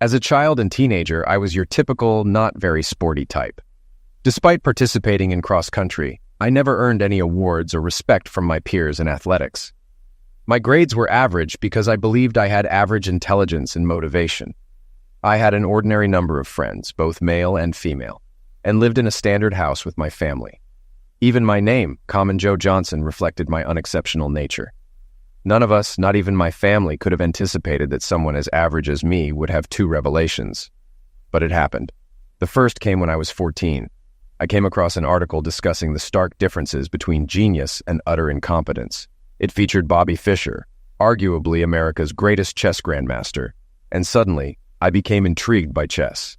As a child and teenager, I was your typical, not very sporty type. Despite participating in cross-country, I never earned any awards or respect from my peers in athletics. My grades were average because I believed I had average intelligence and motivation. I had an ordinary number of friends, both male and female, and lived in a standard house with my family. Even my name, Common Joe Johnson, reflected my unexceptional nature. None of us, not even my family, could have anticipated that someone as average as me would have two revelations. But it happened. The first came when I was 14. I came across an article discussing the stark differences between genius and utter incompetence. It featured Bobby Fischer, arguably America's greatest chess grandmaster, and suddenly, I became intrigued by chess.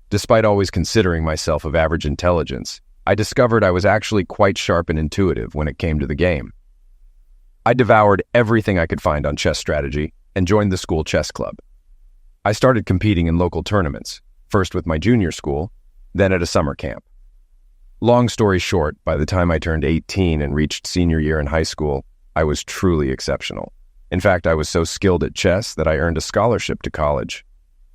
Despite always considering myself of average intelligence, I discovered I was actually quite sharp and intuitive when it came to the game. I devoured everything I could find on chess strategy and joined the school chess club. I started competing in local tournaments, first with my junior school, then at a summer camp. Long story short, by the time I turned 18 and reached senior year in high school, I was truly exceptional. In fact, I was so skilled at chess that I earned a scholarship to college.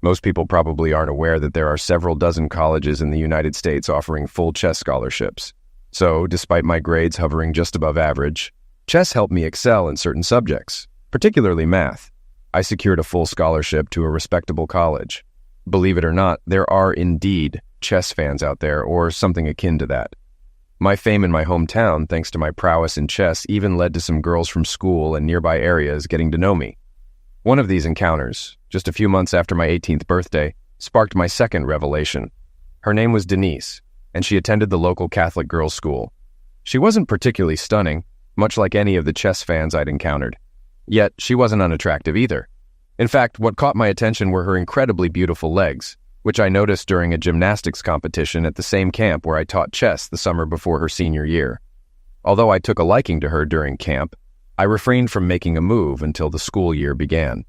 Most people probably aren't aware that there are several dozen colleges in the United States offering full chess scholarships. So, despite my grades hovering just above average, chess helped me excel in certain subjects, particularly math. I secured a full scholarship to a respectable college. Believe it or not, there are indeed chess fans out there, or something akin to that. My fame in my hometown, thanks to my prowess in chess, even led to some girls from school and nearby areas getting to know me. One of these encounters, just a few months after my 18th birthday, sparked my second revelation. Her name was Denise, and she attended the local Catholic girls' school. She wasn't particularly stunning, much like any of the chess fans I'd encountered. Yet, she wasn't unattractive either. In fact, what caught my attention were her incredibly beautiful legs, which I noticed during a gymnastics competition at the same camp where I taught chess the summer before her senior year. Although I took a liking to her during camp, I refrained from making a move until the school year began.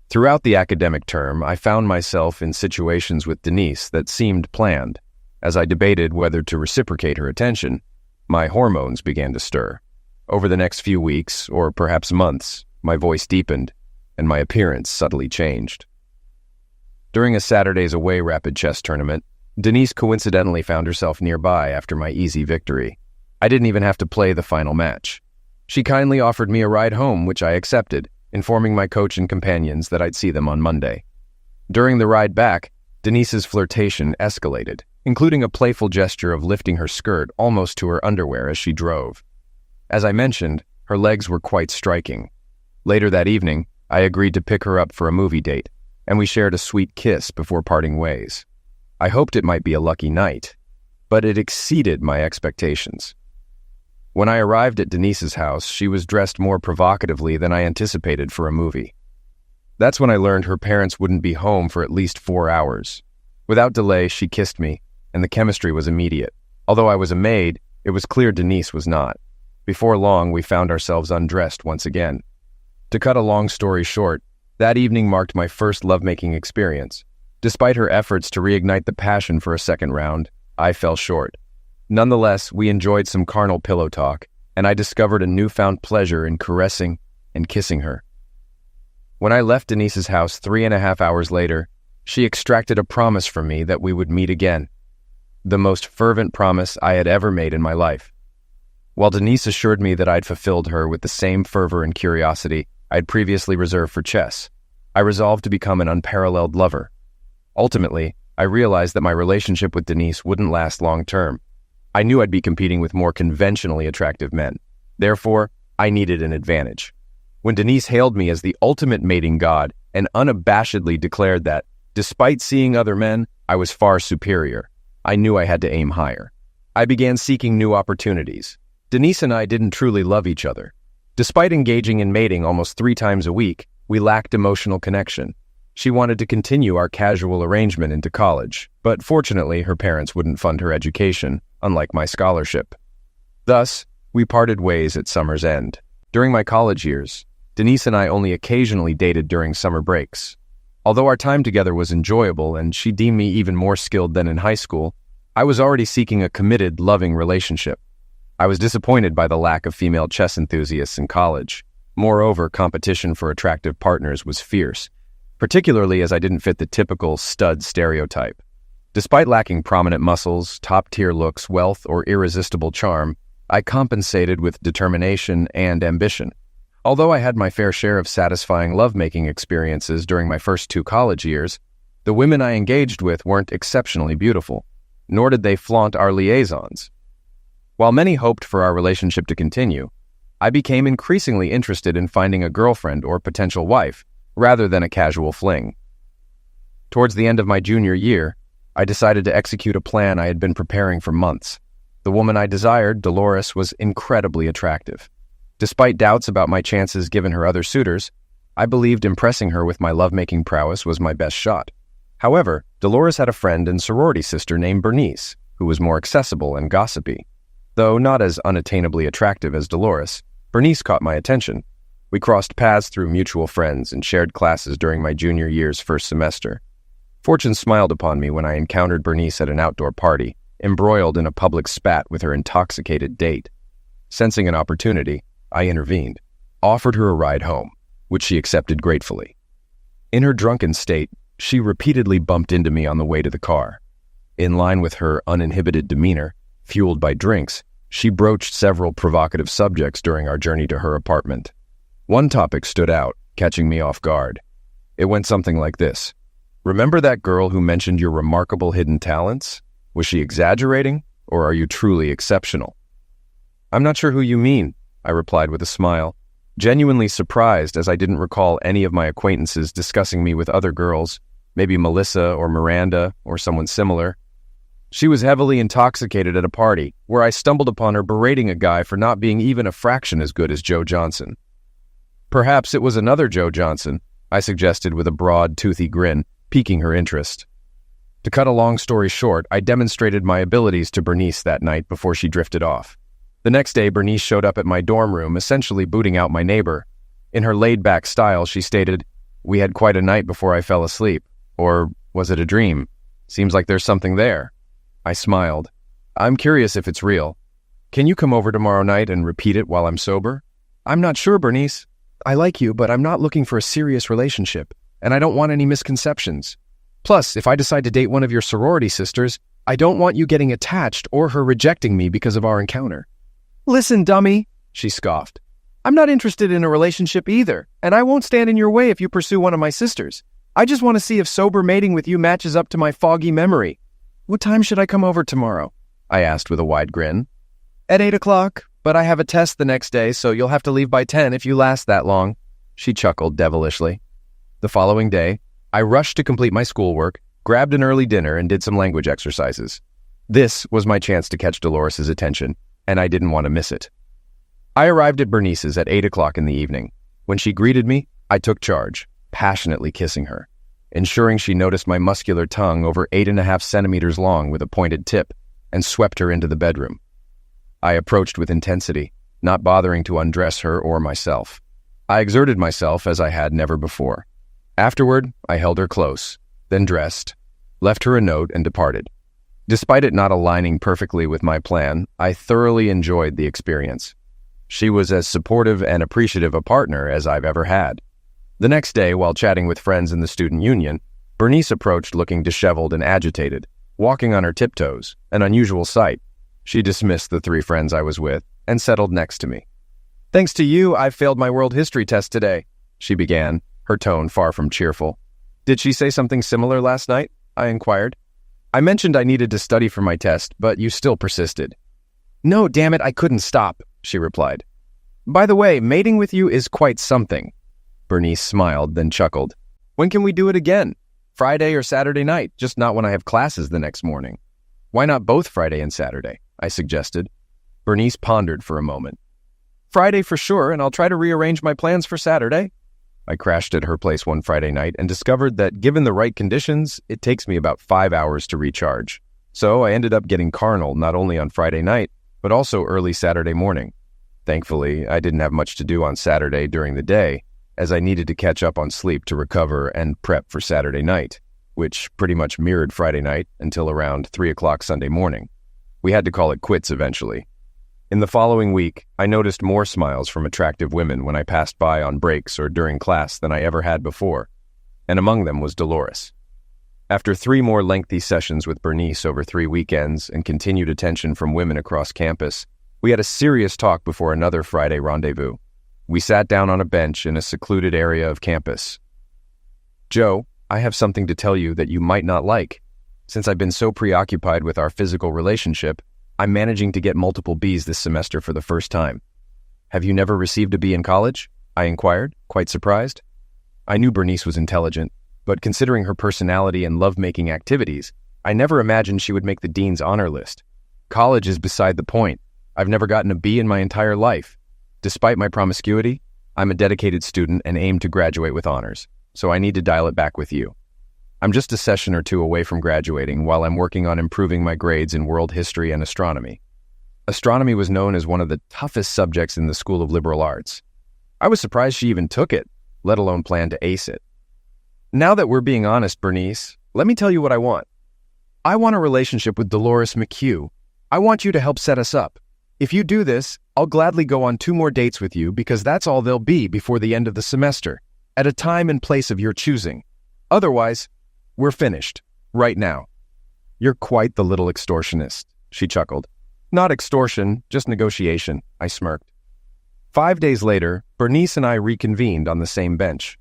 Throughout the academic term, I found myself in situations with Denise that seemed planned. As I debated whether to reciprocate her attention, my hormones began to stir. Over the next few weeks, or perhaps months, my voice deepened, and my appearance subtly changed. During a Saturday's away rapid chess tournament, Denise coincidentally found herself nearby after my easy victory. I didn't even have to play the final match. She kindly offered me a ride home, which I accepted, informing my coach and companions that I'd see them on Monday. During the ride back, Denise's flirtation escalated, including a playful gesture of lifting her skirt almost to her underwear as she drove. As I mentioned, her legs were quite striking. Later that evening, I agreed to pick her up for a movie date, and we shared a sweet kiss before parting ways. I hoped it might be a lucky night, but it exceeded my expectations. When I arrived at Denise's house, she was dressed more provocatively than I anticipated for a movie. That's when I learned her parents wouldn't be home for at least 4 hours. Without delay, she kissed me, and the chemistry was immediate. Although I was a maid, it was clear Denise was not. Before long, we found ourselves undressed once again. To cut a long story short, that evening marked my first lovemaking experience. Despite her efforts to reignite the passion for a second round, I fell short. Nonetheless, we enjoyed some carnal pillow talk, and I discovered a newfound pleasure in caressing and kissing her. When I left Denise's house 3.5 hours later, she extracted a promise from me that we would meet again. The most fervent promise I had ever made in my life. While Denise assured me that I'd fulfilled her with the same fervor and curiosity I'd previously reserved for chess, I resolved to become an unparalleled lover. Ultimately, I realized that my relationship with Denise wouldn't last long-term. I knew I'd be competing with more conventionally attractive men. Therefore, I needed an advantage. When Denise hailed me as the ultimate mating god and unabashedly declared that, despite seeing other men, I was far superior, I knew I had to aim higher. I began seeking new opportunities. Denise and I didn't truly love each other. Despite engaging in mating almost 3 times a week, we lacked emotional connection. She wanted to continue our casual arrangement into college, but fortunately her parents wouldn't fund her education, unlike my scholarship. Thus, we parted ways at summer's end. During my college years, Denise and I only occasionally dated during summer breaks. Although our time together was enjoyable and she deemed me even more skilled than in high school, I was already seeking a committed, loving relationship. I was disappointed by the lack of female chess enthusiasts in college. Moreover, competition for attractive partners was fierce, particularly as I didn't fit the typical stud stereotype. Despite lacking prominent muscles, top-tier looks, wealth, or irresistible charm, I compensated with determination and ambition. Although I had my fair share of satisfying lovemaking experiences during my first 2 college years, the women I engaged with weren't exceptionally beautiful, nor did they flaunt our liaisons. While many hoped for our relationship to continue, I became increasingly interested in finding a girlfriend or potential wife, rather than a casual fling. Towards the end of my junior year, I decided to execute a plan I had been preparing for months. The woman I desired, Dolores, was incredibly attractive. Despite doubts about my chances given her other suitors, I believed impressing her with my lovemaking prowess was my best shot. However, Dolores had a friend and sorority sister named Bernice, who was more accessible and gossipy. Though not as unattainably attractive as Dolores, Bernice caught my attention. We crossed paths through mutual friends and shared classes during my junior year's first semester. Fortune smiled upon me when I encountered Bernice at an outdoor party, embroiled in a public spat with her intoxicated date. Sensing an opportunity, I intervened, offered her a ride home, which she accepted gratefully. In her drunken state, she repeatedly bumped into me on the way to the car. In line with her uninhibited demeanor, fueled by drinks, she broached several provocative subjects during our journey to her apartment. One topic stood out, catching me off guard. It went something like this. "Remember that girl who mentioned your remarkable hidden talents? Was she exaggerating, or are you truly exceptional?" "I'm not sure who you mean," I replied with a smile, genuinely surprised as I didn't recall any of my acquaintances discussing me with other girls, maybe Melissa or Miranda or someone similar. She was heavily intoxicated at a party where I stumbled upon her berating a guy for not being even a fraction as good as Joe Johnson. "Perhaps it was another Joe Johnson," I suggested with a broad, toothy grin, piquing her interest. To cut a long story short, I demonstrated my abilities to Bernice that night before she drifted off. The next day, Bernice showed up at my dorm room, essentially booting out my neighbor. In her laid-back style, she stated, "We had quite a night before I fell asleep. Or was it a dream? Seems like there's something there." I smiled. "I'm curious if it's real. Can you come over tomorrow night and repeat it while I'm sober?" "I'm not sure, Bernice. I like you, but I'm not looking for a serious relationship, and I don't want any misconceptions. Plus, if I decide to date one of your sorority sisters, I don't want you getting attached or her rejecting me because of our encounter." "Listen, dummy," she scoffed. "I'm not interested in a relationship either, and I won't stand in your way if you pursue one of my sisters. I just want to see if sober mating with you matches up to my foggy memory." "What time should I come over tomorrow?" I asked with a wide grin. "At 8 o'clock, but I have a test the next day, so you'll have to leave by 10 if you last that long." She chuckled devilishly. The following day, I rushed to complete my schoolwork, grabbed an early dinner, and did some language exercises. This was my chance to catch Dolores's attention, and I didn't want to miss it. I arrived at Bernice's at 8 o'clock in the evening. When she greeted me, I took charge, passionately kissing her, ensuring she noticed my muscular tongue over 8.5 centimeters long with a pointed tip, and swept her into the bedroom. I approached with intensity, not bothering to undress her or myself. I exerted myself as I had never before. Afterward, I held her close, then dressed, left her a note, and departed. Despite it not aligning perfectly with my plan, I thoroughly enjoyed the experience. She was as supportive and appreciative a partner as I've ever had. The next day, while chatting with friends in the student union, Bernice approached looking disheveled and agitated, walking on her tiptoes, an unusual sight. She dismissed the 3 friends I was with and settled next to me. "Thanks to you, I failed my world history test today," she began, her tone far from cheerful. "Did she say something similar last night?" I inquired. "I mentioned I needed to study for my test, but you still persisted." "No, damn it, I couldn't stop," she replied. "By the way, mating with you is quite something." Bernice smiled, then chuckled. "When can we do it again? Friday or Saturday night, just not when I have classes the next morning." "Why not both Friday and Saturday?" I suggested. Bernice pondered for a moment. "Friday for sure, and I'll try to rearrange my plans for Saturday." I crashed at her place one Friday night and discovered that given the right conditions, it takes me about 5 hours to recharge. So I ended up getting carnal not only on Friday night, but also early Saturday morning. Thankfully, I didn't have much to do on Saturday during the day, as I needed to catch up on sleep to recover and prep for Saturday night, which pretty much mirrored Friday night until around 3 o'clock Sunday morning. We had to call it quits eventually. In the following week, I noticed more smiles from attractive women when I passed by on breaks or during class than I ever had before. and among them was Dolores. After 3 more lengthy sessions with Bernice over 3 weekends and continued attention from women across campus, we had a serious talk before another Friday rendezvous. We sat down on a bench in a secluded area of campus. "Joe, I have something to tell you that you might not like. Since I've been so preoccupied with our physical relationship, I'm managing to get multiple B's this semester for the first time." "Have you never received a B in college?" I inquired, quite surprised. I knew Bernice was intelligent, but considering her personality and love-making activities, I never imagined she would make the dean's honor list. College is beside the point. I've never gotten a B in my entire life. Despite my promiscuity, I'm a dedicated student and aim to graduate with honors, so I need to dial it back with you. I'm just a session or 2 away from graduating while I'm working on improving my grades in world history and astronomy. Astronomy was known as one of the toughest subjects in the School of Liberal Arts. I was surprised she even took it, let alone planned to ace it. "Now that we're being honest, Bernice, let me tell you what I want. I want a relationship with Dolores McHugh. I want you to help set us up. If you do this, I'll gladly go on 2 more dates with you because that's all there'll be before the end of the semester, at a time and place of your choosing. Otherwise, we're finished, right now." "You're quite the little extortionist," she chuckled. "Not extortion, just negotiation," I smirked. 5 days later, Bernice and I reconvened on the same bench.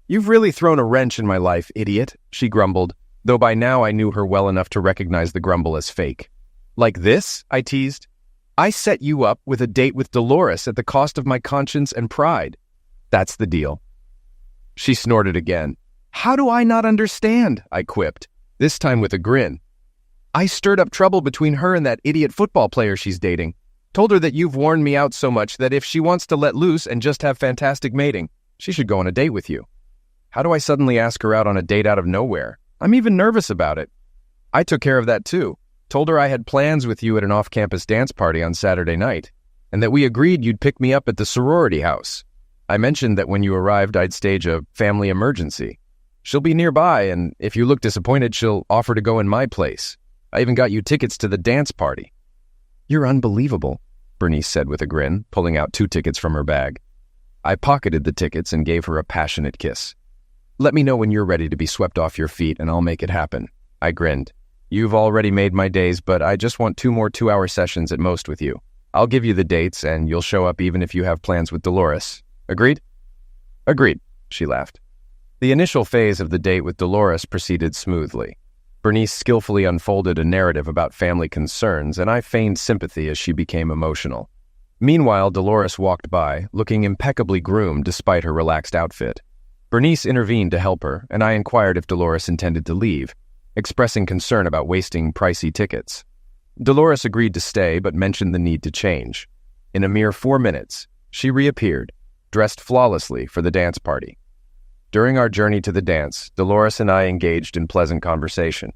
"You've really thrown a wrench in my life, idiot," she grumbled, though by now I knew her well enough to recognize the grumble as fake. "Like this?" I teased. "I set you up with a date with Dolores at the cost of my conscience and pride. That's the deal." She snorted again. "How do I not understand?" I quipped, this time with a grin. "I stirred up trouble between her and that idiot football player she's dating. Told her that you've worn me out so much that if she wants to let loose and just have fantastic mating, she should go on a date with you. How do I suddenly ask her out on a date out of nowhere? I'm even nervous about it. I took care of that too. Told her I had plans with you at an off-campus dance party on Saturday night, and that we agreed you'd pick me up at the sorority house. I mentioned that when you arrived, I'd stage a family emergency. She'll be nearby, and if you look disappointed, she'll offer to go in my place. I even got you tickets to the dance party." "You're unbelievable," Bernice said with a grin, pulling out 2 tickets from her bag. I pocketed the tickets and gave her a passionate kiss. "Let me know when you're ready to be swept off your feet, and I'll make it happen." I grinned. "You've already made my days, but I just want 2 more 2-hour sessions at most with you. I'll give you the dates, and you'll show up even if you have plans with Dolores. Agreed?" "Agreed," she laughed. The initial phase of the date with Dolores proceeded smoothly. Bernice skillfully unfolded a narrative about family concerns, and I feigned sympathy as she became emotional. Meanwhile, Dolores walked by, looking impeccably groomed despite her relaxed outfit. Bernice intervened to help her, and I inquired if Dolores intended to leave, expressing concern about wasting pricey tickets. Dolores agreed to stay, but mentioned the need to change. In a mere 4 minutes, she reappeared, dressed flawlessly for the dance party. During our journey to the dance, Dolores and I engaged in pleasant conversation.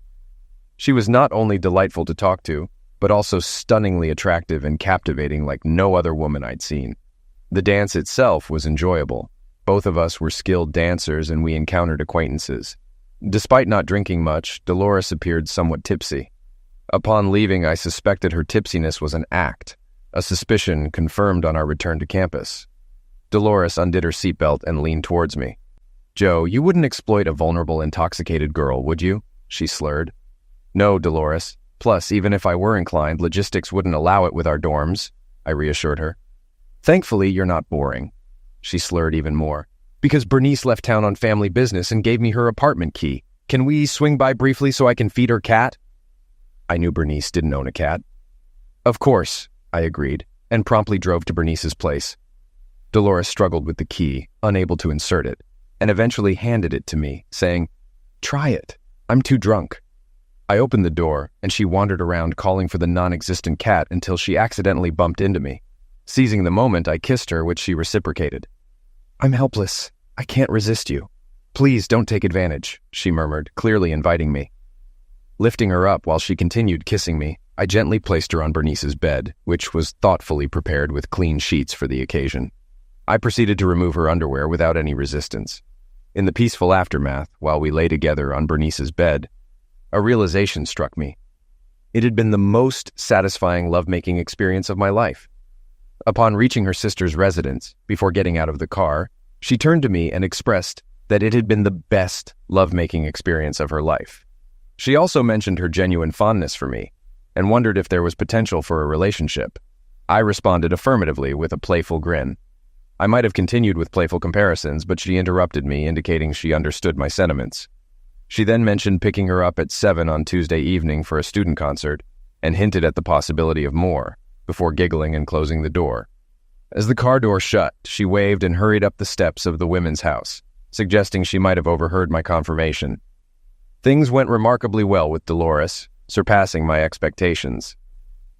She was not only delightful to talk to, but also stunningly attractive and captivating like no other woman I'd seen. The dance itself was enjoyable. Both of us were skilled dancers, and we encountered acquaintances. Despite not drinking much, Dolores appeared somewhat tipsy. Upon leaving, I suspected her tipsiness was an act, a suspicion confirmed on our return to campus. Dolores undid her seatbelt and leaned towards me. "Joe, you wouldn't exploit a vulnerable, intoxicated girl, would you?" she slurred. "No, Dolores. Plus, even if I were inclined, logistics wouldn't allow it with our dorms," I reassured her. "Thankfully, you're not boring," she slurred even more. "Because Bernice left town on family business and gave me her apartment key. Can we swing by briefly so I can feed her cat?" I knew Bernice didn't own a cat. "Of course," I agreed, and promptly drove to Bernice's place. Dolores struggled with the key, unable to insert it, and eventually handed it to me, saying, "Try it. I'm too drunk." I opened the door, and she wandered around calling for the non-existent cat until she accidentally bumped into me. Seizing the moment, I kissed her, which she reciprocated. "I'm helpless. I can't resist you. Please don't take advantage," she murmured, clearly inviting me. Lifting her up while she continued kissing me, I gently placed her on Bernice's bed, which was thoughtfully prepared with clean sheets for the occasion. I proceeded to remove her underwear without any resistance. In the peaceful aftermath, while we lay together on Bernice's bed, a realization struck me. It had been the most satisfying lovemaking experience of my life. Upon reaching her sister's residence, before getting out of the car, she turned to me and expressed that it had been the best lovemaking experience of her life. She also mentioned her genuine fondness for me and wondered if there was potential for a relationship. I responded affirmatively with a playful grin. I might have continued with playful comparisons, but she interrupted me, indicating she understood my sentiments. She then mentioned picking her up at 7 on Tuesday evening for a student concert and hinted at the possibility of more, before giggling and closing the door. As the car door shut, she waved and hurried up the steps of the women's house, suggesting she might have overheard my confirmation. Things went remarkably well with Dolores, surpassing my expectations.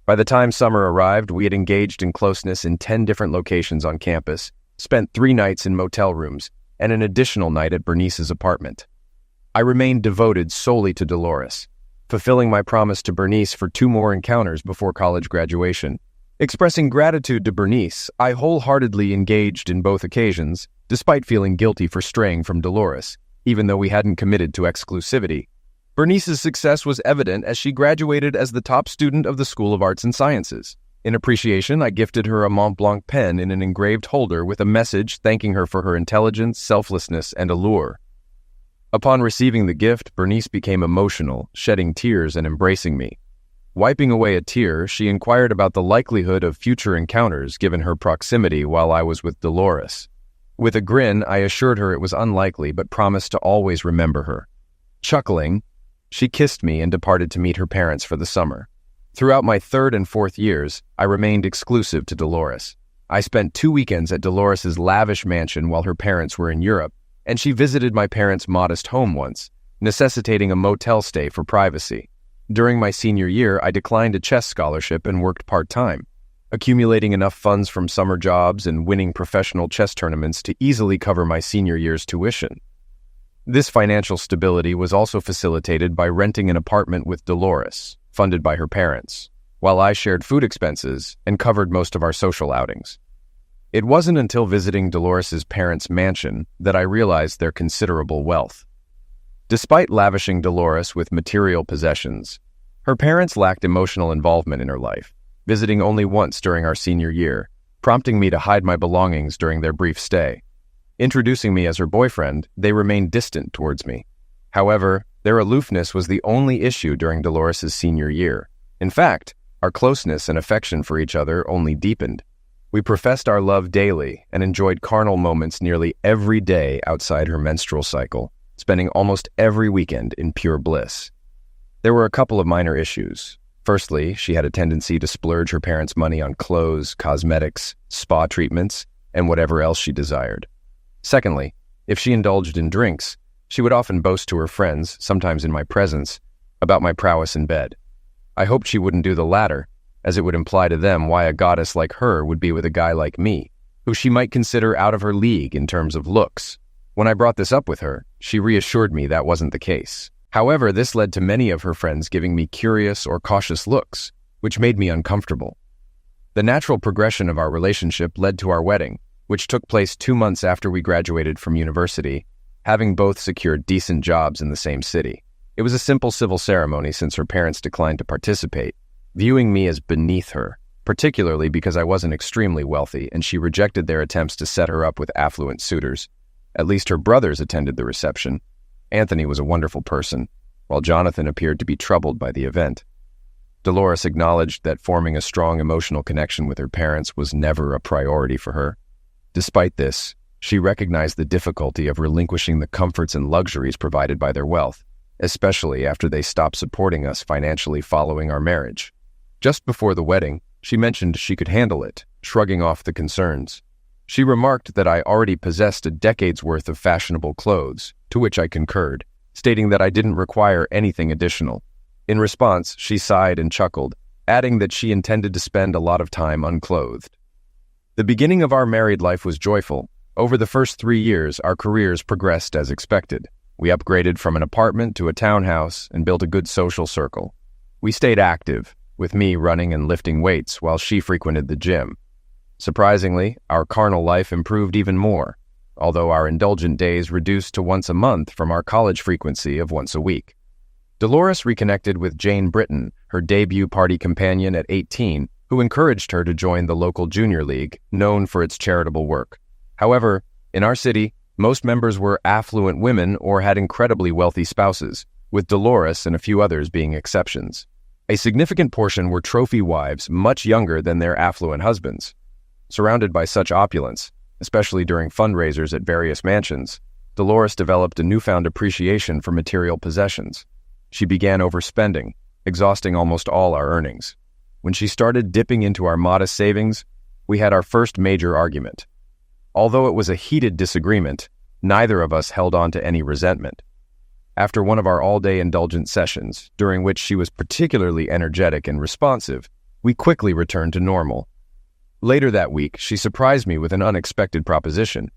By the time summer arrived, we had engaged in closeness in 10 different locations on campus, spent 3 nights in motel rooms, and an additional night at Bernice's apartment. I remained devoted solely to Dolores, fulfilling my promise to Bernice for 2 more encounters before college graduation. Expressing gratitude to Bernice, I wholeheartedly engaged in both occasions, despite feeling guilty for straying from Dolores, even though we hadn't committed to exclusivity. Bernice's success was evident as she graduated as the top student of the School of Arts and Sciences. In appreciation, I gifted her a Mont Blanc pen in an engraved holder with a message thanking her for her intelligence, selflessness, and allure. Upon receiving the gift, Bernice became emotional, shedding tears and embracing me. Wiping away a tear, she inquired about the likelihood of future encounters given her proximity while I was with Dolores. With a grin, I assured her it was unlikely but promised to always remember her. Chuckling, she kissed me and departed to meet her parents for the summer. Throughout my 3rd and 4th years, I remained exclusive to Dolores. I spent 2 weekends at Dolores's lavish mansion while her parents were in Europe, and she visited my parents' modest home once, necessitating a motel stay for privacy. During my senior year, I declined a chess scholarship and worked part-time, accumulating enough funds from summer jobs and winning professional chess tournaments to easily cover my senior year's tuition. This financial stability was also facilitated by renting an apartment with Dolores, funded by her parents, while I shared food expenses and covered most of our social outings. It wasn't until visiting Dolores's parents' mansion that I realized their considerable wealth. Despite lavishing Dolores with material possessions, her parents lacked emotional involvement in her life, visiting only once during our senior year, prompting me to hide my belongings during their brief stay. Introducing me as her boyfriend, they remained distant towards me. However, their aloofness was the only issue during Dolores's senior year. In fact, our closeness and affection for each other only deepened. We professed our love daily and enjoyed carnal moments nearly every day outside her menstrual cycle, spending almost every weekend in pure bliss. There were a couple of minor issues. Firstly, she had a tendency to splurge her parents' money on clothes, cosmetics, spa treatments, and whatever else she desired. Secondly, if she indulged in drinks, she would often boast to her friends, sometimes in my presence, about my prowess in bed. I hoped she wouldn't do the latter, as it would imply to them why a goddess like her would be with a guy like me, who she might consider out of her league in terms of looks. When I brought this up with her, she reassured me that wasn't the case. However, this led to many of her friends giving me curious or cautious looks, which made me uncomfortable. The natural progression of our relationship led to our wedding, which took place 2 months after we graduated from university, having both secured decent jobs in the same city. It was a simple civil ceremony since her parents declined to participate, viewing me as beneath her, particularly because I wasn't extremely wealthy and she rejected their attempts to set her up with affluent suitors. At least her brothers attended the reception. Anthony was a wonderful person, while Jonathan appeared to be troubled by the event. Dolores acknowledged that forming a strong emotional connection with her parents was never a priority for her. Despite this, she recognized the difficulty of relinquishing the comforts and luxuries provided by their wealth, especially after they stopped supporting us financially following our marriage. Just before the wedding, she mentioned she could handle it, shrugging off the concerns. She remarked that I already possessed a decade's worth of fashionable clothes, to which I concurred, stating that I didn't require anything additional. In response, she sighed and chuckled, adding that she intended to spend a lot of time unclothed. The beginning of our married life was joyful. Over the first 3 years, our careers progressed as expected. We upgraded from an apartment to a townhouse and built a good social circle. We stayed active, with me running and lifting weights while she frequented the gym. Surprisingly, our carnal life improved even more, although our indulgent days reduced to once a month from our college frequency of once a week. Dolores reconnected with Jane Britton, her debut party companion at 18, who encouraged her to join the local junior league, known for its charitable work. However, in our city, Most members were affluent women or had incredibly wealthy spouses, with Dolores and a few others being exceptions. A significant portion were trophy wives much younger than their affluent husbands. Surrounded by such opulence, especially during fundraisers at various mansions, Dolores developed a newfound appreciation for material possessions. She began overspending, exhausting almost all our earnings. When she started dipping into our modest savings, we had our first major argument. Although it was a heated disagreement, neither of us held on to any resentment. After one of our all-day indulgent sessions, during which she was particularly energetic and responsive, we quickly returned to normal. Later that week, she surprised me with an unexpected proposition.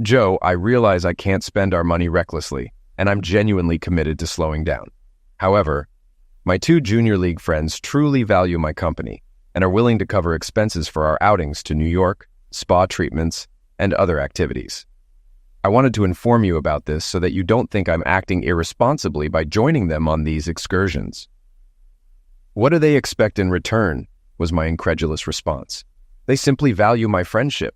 "Joe, I realize I can't spend our money recklessly, and I'm genuinely committed to slowing down. However, my 2 junior league friends truly value my company and are willing to cover expenses for our outings to New York, spa treatments, and other activities. I wanted to inform you about this so that you don't think I'm acting irresponsibly by joining them on these excursions." "What do they expect in return?" was my incredulous response. "They simply value my friendship.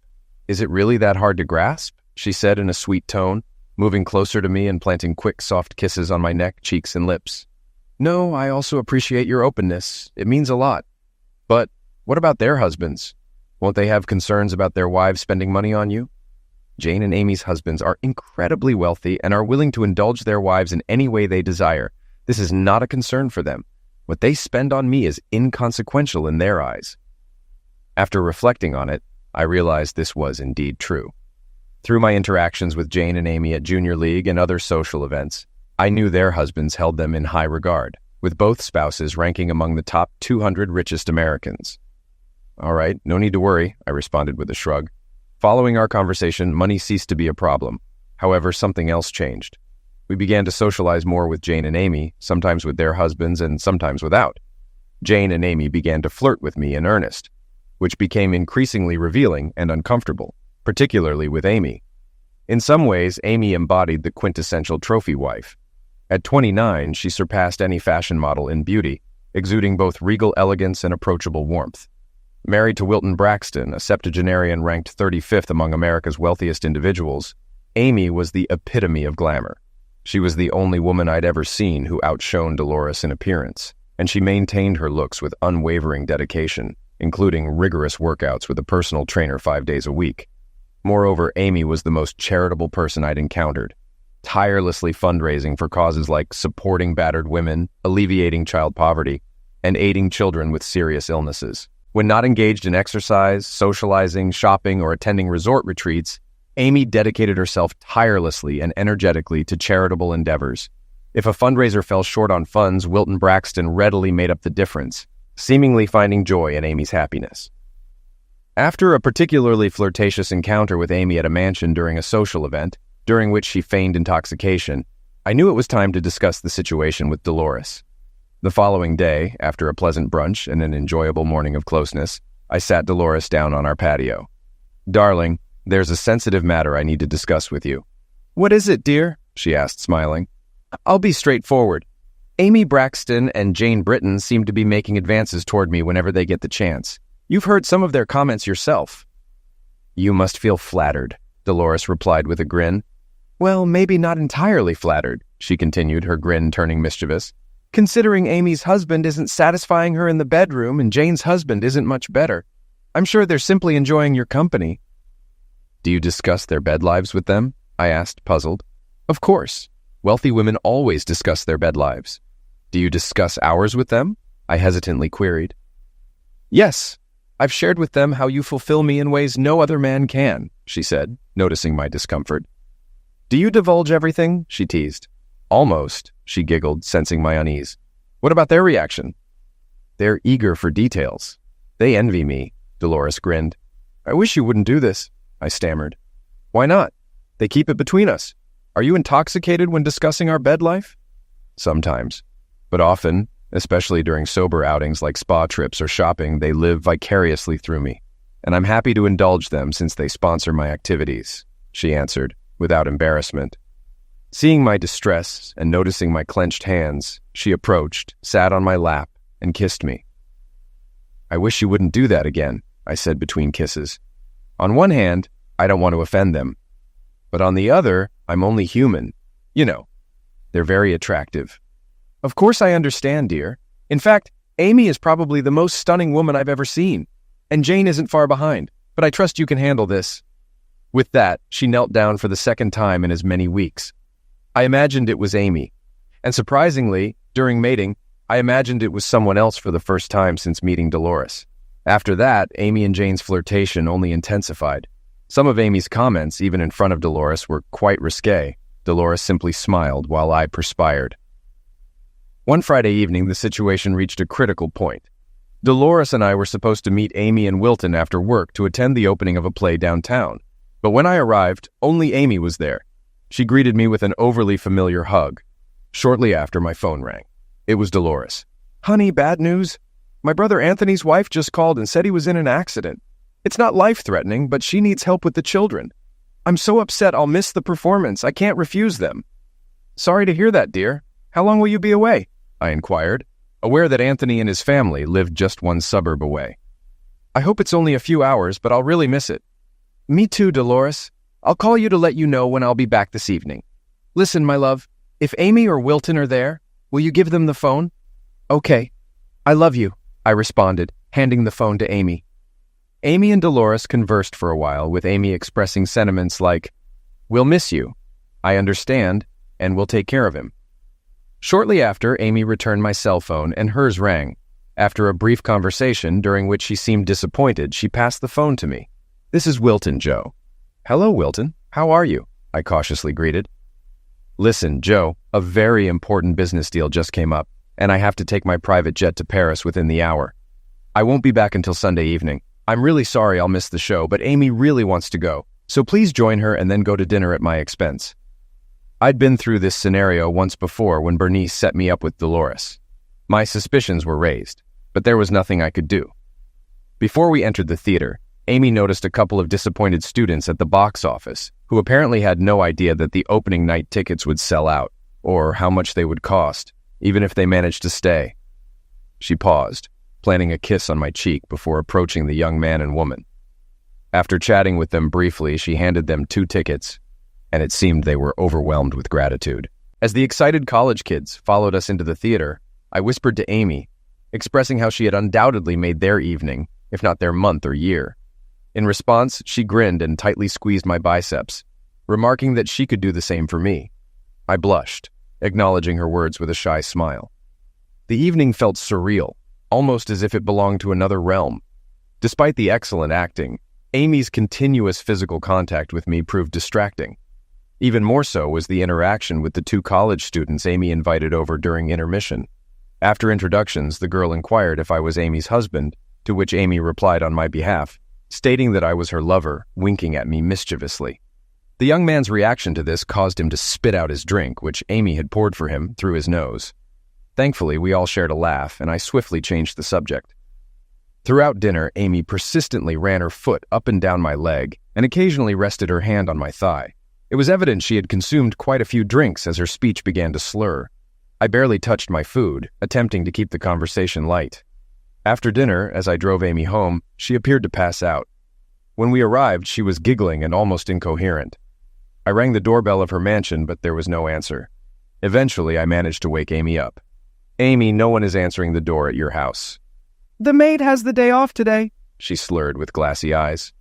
Is it really that hard to grasp?" she said in a sweet tone, moving closer to me and planting quick, soft kisses on my neck, cheeks, and lips. "No, I also appreciate your openness. It means a lot. But what about their husbands? Won't they have concerns about their wives spending money on you? Jane and Amy's husbands are incredibly wealthy and are willing to indulge their wives in any way they desire. This is not a concern for them. What they spend on me is inconsequential in their eyes." After reflecting on it, I realized this was indeed true. Through my interactions with Jane and Amy at Junior League and other social events, I knew their husbands held them in high regard, with both spouses ranking among the top 200 richest Americans. "All right, no need to worry," I responded with a shrug. Following our conversation, money ceased to be a problem. However, something else changed. We began to socialize more with Jane and Amy, sometimes with their husbands and sometimes without. Jane and Amy began to flirt with me in earnest, which became increasingly revealing and uncomfortable, particularly with Amy. In some ways, Amy embodied the quintessential trophy wife. At 29, she surpassed any fashion model in beauty, exuding both regal elegance and approachable warmth. Married to Wilton Braxton, a septuagenarian ranked 35th among America's wealthiest individuals, Amy was the epitome of glamour. She was the only woman I'd ever seen who outshone Dolores in appearance, and she maintained her looks with unwavering dedication, including rigorous workouts with a personal trainer 5 days a week. Moreover, Amy was the most charitable person I'd encountered, tirelessly fundraising for causes like supporting battered women, alleviating child poverty, and aiding children with serious illnesses. When not engaged in exercise, socializing, shopping, or attending resort retreats, Amy dedicated herself tirelessly and energetically to charitable endeavors. If a fundraiser fell short on funds, Wilton Braxton readily made up the difference, seemingly finding joy in Amy's happiness. After a particularly flirtatious encounter with Amy at a mansion during a social event, during which she feigned intoxication, I knew it was time to discuss the situation with Dolores. The following day, after a pleasant brunch and an enjoyable morning of closeness, I sat Dolores down on our patio. "Darling, there's a sensitive matter I need to discuss with you." "What is it, dear?" she asked, smiling. "I'll be straightforward. Amy Braxton and Jane Britton seem to be making advances toward me whenever they get the chance. You've heard some of their comments yourself." "You must feel flattered," Dolores replied with a grin. "Well, maybe not entirely flattered," she continued, her grin turning mischievous. "Considering Amy's husband isn't satisfying her in the bedroom and Jane's husband isn't much better. I'm sure they're simply enjoying your company." "Do you discuss their bed lives with them?" I asked, puzzled. "Of course. Wealthy women always discuss their bed lives." "Do you discuss ours with them?" I hesitantly queried. "Yes. I've shared with them how you fulfill me in ways no other man can," she said, noticing my discomfort. "Do you divulge everything?" she teased. "Almost," she giggled, sensing my unease. "What about their reaction?" "They're eager for details. They envy me," Dolores grinned. "I wish you wouldn't do this," I stammered. "Why not? They keep it between us. Are you intoxicated when discussing our bed life?" "Sometimes. But often, especially during sober outings like spa trips or shopping, they live vicariously through me. And I'm happy to indulge them since they sponsor my activities," she answered, without embarrassment. Seeing my distress and noticing my clenched hands, she approached, sat on my lap, and kissed me. "I wish you wouldn't do that again," I said between kisses. "On one hand, I don't want to offend them. But on the other, I'm only human. You know, they're very attractive. Of course I understand, dear. In fact, Amy is probably the most stunning woman I've ever seen. And Jane isn't far behind, but I trust you can handle this. With that, she knelt down for the second time in as many weeks. I imagined it was Amy. And surprisingly, during mating, I imagined it was someone else for the first time since meeting Dolores. After that, Amy and Jane's flirtation only intensified. Some of Amy's comments, even in front of Dolores, were quite risque. Dolores simply smiled while I perspired. One Friday evening, the situation reached a critical point. Dolores and I were supposed to meet Amy and Wilton after work to attend the opening of a play downtown. But when I arrived, only Amy was there. She greeted me with an overly familiar hug. Shortly after, my phone rang. It was Dolores. "Honey, bad news. My brother Anthony's wife just called and said he was in an accident. It's not life-threatening, but she needs help with the children. I'm so upset I'll miss the performance. I can't refuse them." "Sorry to hear that, dear. How long will you be away?" I inquired, aware that Anthony and his family lived just one suburb away. "I hope it's only a few hours, but I'll really miss it." "Me too, Dolores. I'll call you to let you know when I'll be back this evening. Listen, my love, if Amy or Wilton are there, will you give them the phone?" "Okay. I love you," I responded, handing the phone to Amy. Amy and Dolores conversed for a while, with Amy expressing sentiments like, "We'll miss you. I understand, and we'll take care of him." Shortly after, Amy returned my cell phone and hers rang. After a brief conversation, during which she seemed disappointed, she passed the phone to me. "This is Wilton, Joe." "Hello, Wilton. How are you?" I cautiously greeted. "Listen, Joe, a very important business deal just came up, and I have to take my private jet to Paris within the hour. I won't be back until Sunday evening. I'm really sorry I'll miss the show, but Amy really wants to go, so please join her and then go to dinner at my expense." I'd been through this scenario once before when Bernice set me up with Dolores. My suspicions were raised, but there was nothing I could do. Before we entered the theater, Amy noticed a couple of disappointed students at the box office who apparently had no idea that the opening night tickets would sell out, or how much they would cost, even if they managed to stay. She paused, planting a kiss on my cheek before approaching the young man and woman. After chatting with them briefly, she handed them 2 tickets, and it seemed they were overwhelmed with gratitude. As the excited college kids followed us into the theater, I whispered to Amy, expressing how she had undoubtedly made their evening, if not their month or year. In response, she grinned and tightly squeezed my biceps, remarking that she could do the same for me. I blushed, acknowledging her words with a shy smile. The evening felt surreal, almost as if it belonged to another realm. Despite the excellent acting, Amy's continuous physical contact with me proved distracting. Even more so was the interaction with the 2 college students Amy invited over during intermission. After introductions, the girl inquired if I was Amy's husband, to which Amy replied on my behalf, stating that I was her lover, winking at me mischievously. The young man's reaction to this caused him to spit out his drink, which Amy had poured for him, through his nose. Thankfully, we all shared a laugh, and I swiftly changed the subject. Throughout dinner, Amy persistently ran her foot up and down my leg and occasionally rested her hand on my thigh. It was evident she had consumed quite a few drinks as her speech began to slur. I barely touched my food, attempting to keep the conversation light. After dinner, as I drove Amy home, she appeared to pass out. When we arrived, she was giggling and almost incoherent. I rang the doorbell of her mansion, but there was no answer. Eventually, I managed to wake Amy up. "Amy, no one is answering the door at your house." "The maid has the day off today," she slurred with glassy eyes.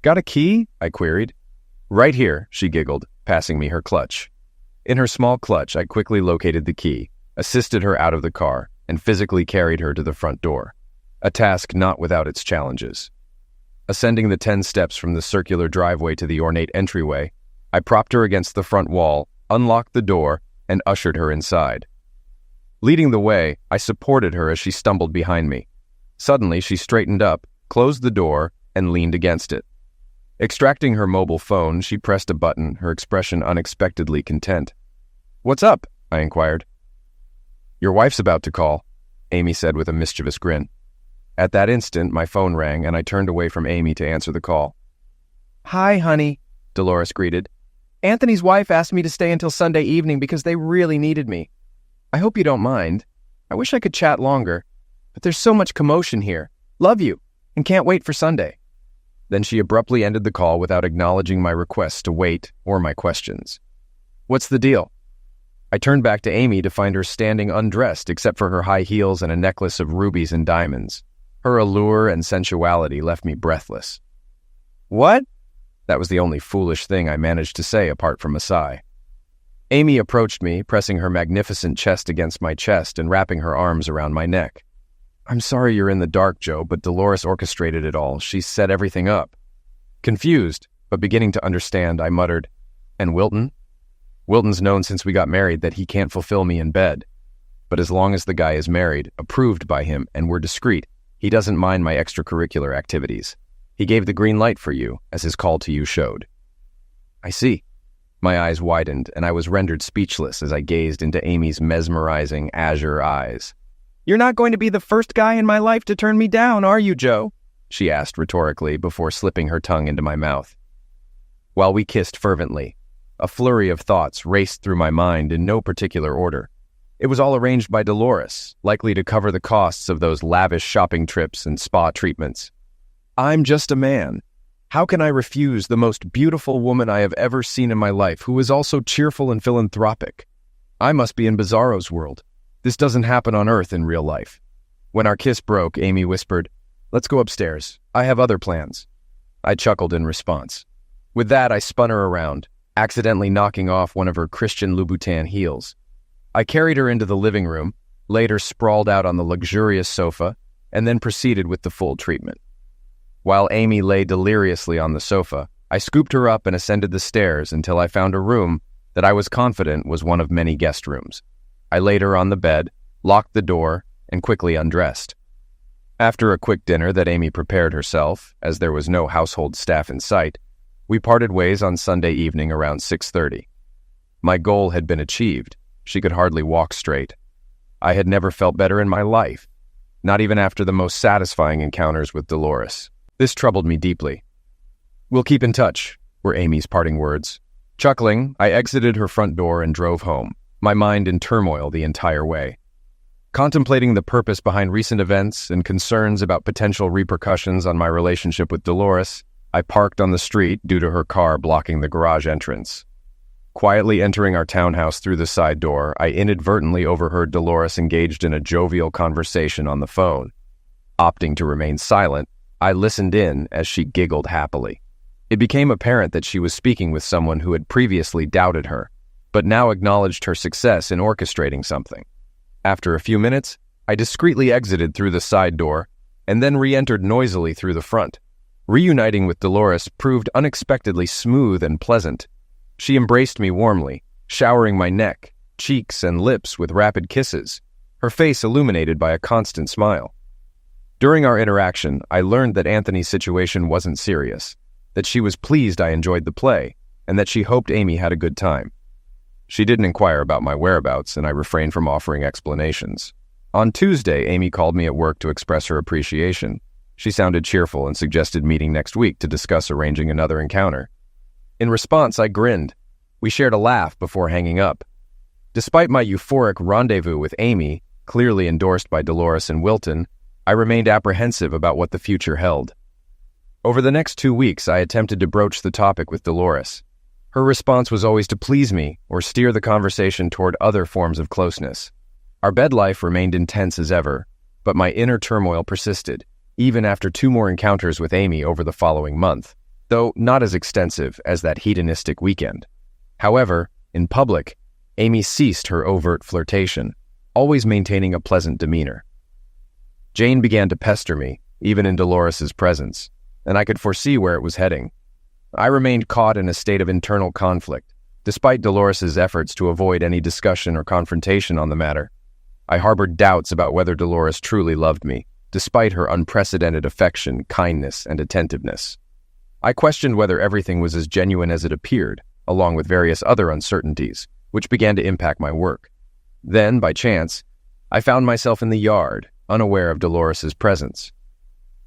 "Got a key?" I queried. "Right here," she giggled, passing me her clutch. In her small clutch, I quickly located the key, assisted her out of the car, and physically carried her to the front door, a task not without its challenges. Ascending the 10 steps from the circular driveway to the ornate entryway, I propped her against the front wall, unlocked the door, and ushered her inside. Leading the way, I supported her as she stumbled behind me. Suddenly, she straightened up, closed the door, and leaned against it. Extracting her mobile phone, she pressed a button, her expression unexpectedly content. "What's up?" I inquired. "Your wife's about to call," Amy said with a mischievous grin. At that instant, my phone rang, and I turned away from Amy to answer the call. "Hi, honey," Dolores greeted. "Anthony's wife asked me to stay until Sunday evening because they really needed me. I hope you don't mind. I wish I could chat longer, but there's so much commotion here. Love you, and can't wait for Sunday." Then she abruptly ended the call without acknowledging my requests to wait or my questions. "What's the deal?" I turned back to Amy to find her standing undressed except for her high heels and a necklace of rubies and diamonds. Her allure and sensuality left me breathless. "What?" That was the only foolish thing I managed to say apart from a sigh. Amy approached me, pressing her magnificent chest against my chest and wrapping her arms around my neck. "I'm sorry you're in the dark, Joe, but Dolores orchestrated it all. She set everything up." Confused, but beginning to understand, I muttered, "And Wilton?" "Wilton's known since we got married that he can't fulfill me in bed. But as long as the guy is married, approved by him, and we're discreet, he doesn't mind my extracurricular activities. He gave the green light for you, as his call to you showed." "I see." My eyes widened, and I was rendered speechless as I gazed into Amy's mesmerizing azure eyes. "You're not going to be the first guy in my life to turn me down, are you, Joe?" she asked rhetorically before slipping her tongue into my mouth. While we kissed fervently, a flurry of thoughts raced through my mind in no particular order. It was all arranged by Dolores, likely to cover the costs of those lavish shopping trips and spa treatments. I'm just a man. How can I refuse the most beautiful woman I have ever seen in my life, who is also cheerful and philanthropic? I must be in Bizarro's world. This doesn't happen on Earth in real life. When our kiss broke, Amy whispered, "Let's go upstairs. I have other plans." I chuckled in response. With that, I spun her around, accidentally knocking off one of her Christian Louboutin heels. I carried her into the living room, later sprawled out on the luxurious sofa, and then proceeded with the full treatment. While Amy lay deliriously on the sofa, I scooped her up and ascended the stairs until I found a room that I was confident was one of many guest rooms. I laid her on the bed, locked the door, and quickly undressed. After a quick dinner that Amy prepared herself, as there was no household staff in sight, we parted ways on Sunday evening around 6:30. My goal had been achieved. She could hardly walk straight. I had never felt better in my life, not even after the most satisfying encounters with Dolores. This troubled me deeply. "We'll keep in touch," were Amy's parting words. Chuckling, I exited her front door and drove home, my mind in turmoil the entire way. Contemplating the purpose behind recent events and concerns about potential repercussions on my relationship with Dolores, I parked on the street due to her car blocking the garage entrance. Quietly entering our townhouse through the side door, I inadvertently overheard Dolores engaged in a jovial conversation on the phone. Opting to remain silent, I listened in as she giggled happily. It became apparent that she was speaking with someone who had previously doubted her, but now acknowledged her success in orchestrating something. After a few minutes, I discreetly exited through the side door and then re-entered noisily through the front. Reuniting with Dolores proved unexpectedly smooth and pleasant. She embraced me warmly, showering my neck, cheeks, and lips with rapid kisses, her face illuminated by a constant smile. During our interaction, I learned that Anthony's situation wasn't serious, that she was pleased I enjoyed the play, and that she hoped Amy had a good time. She didn't inquire about my whereabouts, and I refrained from offering explanations. On Tuesday, Amy called me at work to express her appreciation. She sounded cheerful and suggested meeting next week to discuss arranging another encounter. In response, I grinned. We shared a laugh before hanging up. Despite my euphoric rendezvous with Amy, clearly endorsed by Dolores and Wilton, I remained apprehensive about what the future held. Over the next 2 weeks, I attempted to broach the topic with Dolores. Her response was always to please me or steer the conversation toward other forms of closeness. Our bed life remained intense as ever, but my inner turmoil persisted, even after 2 more encounters with Amy over the following month, though not as extensive as that hedonistic weekend. However, in public, Amy ceased her overt flirtation, always maintaining a pleasant demeanor. Jane began to pester me, even in Dolores's presence, and I could foresee where it was heading. I remained caught in a state of internal conflict, despite Dolores's efforts to avoid any discussion or confrontation on the matter. I harbored doubts about whether Dolores truly loved me, despite her unprecedented affection, kindness, and attentiveness. I questioned whether everything was as genuine as it appeared, along with various other uncertainties, which began to impact my work. Then, by chance, I found myself in the yard, unaware of Dolores's presence.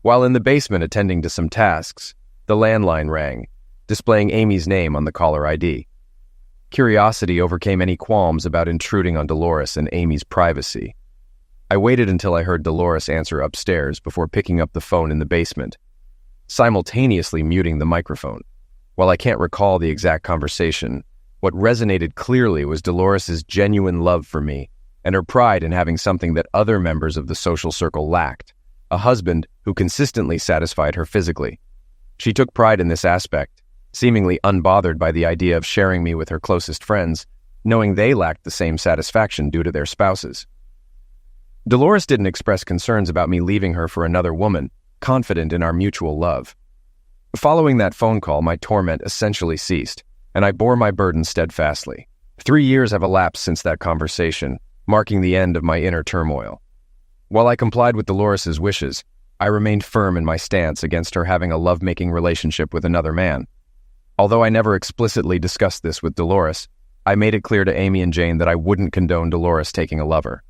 While in the basement attending to some tasks, the landline rang, displaying Amy's name on the caller ID. Curiosity overcame any qualms about intruding on Dolores and Amy's privacy. I waited until I heard Dolores answer upstairs before picking up the phone in the basement. simultaneously muting the microphone. While I can't recall the exact conversation, what resonated clearly was Dolores's genuine love for me and her pride in having something that other members of the social circle lacked, a husband who consistently satisfied her physically. She took pride in this aspect, seemingly unbothered by the idea of sharing me with her closest friends, knowing they lacked the same satisfaction due to their spouses. Dolores didn't express concerns about me leaving her for another woman, confident in our mutual love. Following that phone call, my torment essentially ceased, and I bore my burden steadfastly. 3 years have elapsed since that conversation, marking the end of my inner turmoil. While I complied with Dolores's wishes, I remained firm in my stance against her having a love-making relationship with another man. Although I never explicitly discussed this with Dolores, I made it clear to Amy and Jane that I wouldn't condone Dolores taking a lover.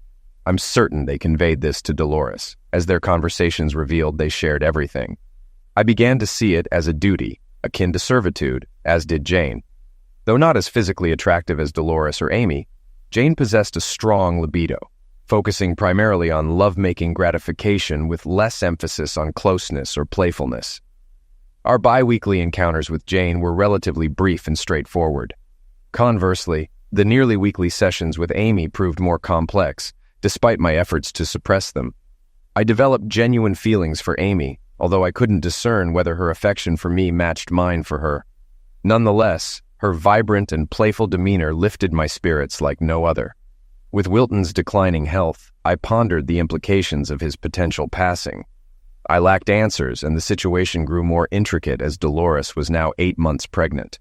I'm certain they conveyed this to Dolores. As their conversations revealed, they shared everything. I began to see it as a duty, akin to servitude, as did Jane. Though not as physically attractive as Dolores or Amy, Jane possessed a strong libido, focusing primarily on love-making gratification with less emphasis on closeness or playfulness. Our bi-weekly encounters with Jane were relatively brief and straightforward. Conversely, the nearly weekly sessions with Amy proved more complex, despite my efforts to suppress them. I developed genuine feelings for Amy, although I couldn't discern whether her affection for me matched mine for her. Nonetheless, her vibrant and playful demeanor lifted my spirits like no other. With Wilton's declining health, I pondered the implications of his potential passing. I lacked answers, and the situation grew more intricate as Dolores was now 8 months pregnant.